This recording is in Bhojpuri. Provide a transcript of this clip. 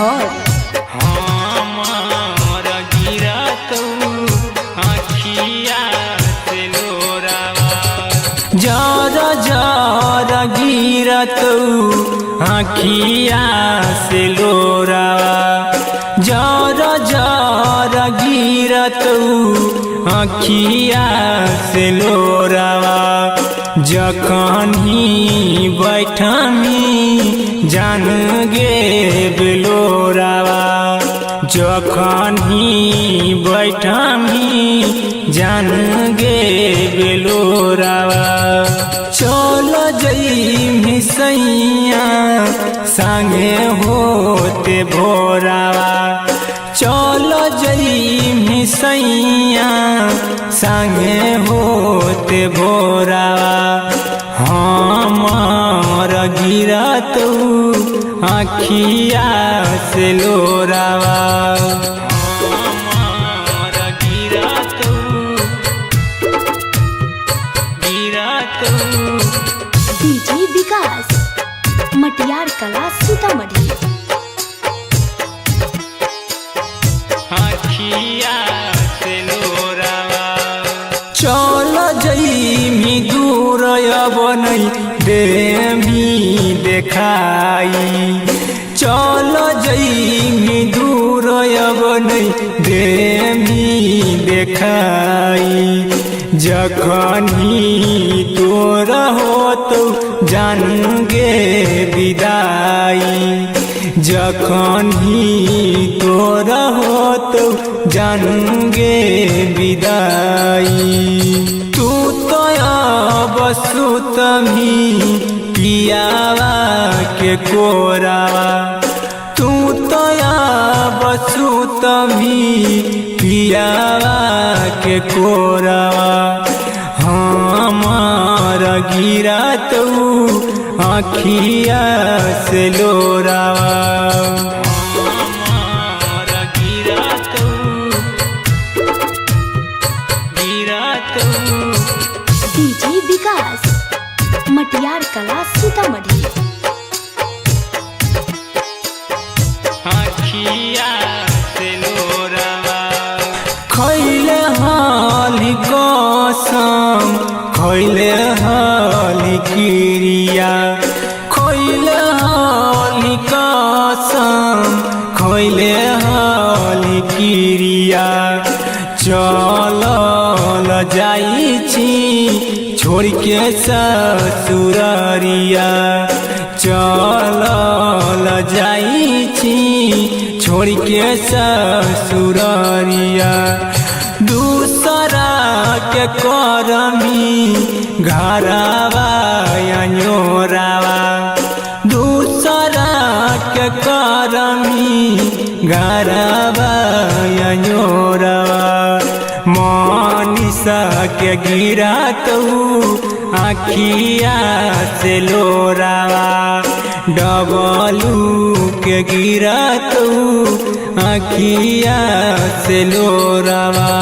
सीहोर। हमार गिरत आँखिया से लोरावा, जरा जरा गिरत आँखिया से लोरावा, जरा जरा गिरत आँखिया से लोरावा। जखन ही बैठमी जान गे बेलोरावा, जखन ही बैठमी जान गे बेलोरावा। चल जई सैया संगे होते भोरावा, चल जई सैया संगे होते भोरावा। हमार गिरत आँखिया से लोरावा, हमार गिरत डीजे विकास मटियार कला सीतामढ़ी। आँखिया से लोरावा, चल जई दूर अबनई देवी देखाई, चल जई दूर अबनई देवी देखाई। जखन ही तोर होत जान गे विदाई, जखन ही तोर होत जान गे विदाई। तू तो अब सुतमी पियावा के कोरावा, तू तो अब सुतमी पियावा के कोरावा। हमार गिरत आँखिया से लोरावा, हमार गिरत डीजे विकास मटियार कला सीतामढ़ी। आँखिया से लोरावा, खैले हाली कसम, खैले हाली क्रिया, खैले हाली कसम, खैले हाली क्रिया। चलल जाई छी छोड़ के ससुररिया, चलल जाई छी छोड़ के ससुररिया। दूसरा के करमी घरवा अनोरावा, दूसरा के करमी घरवा अनोरावा। मनीषा के गिरत आँखिया से लोरावा, डबलू के गिरत आँखिया से लोरावा।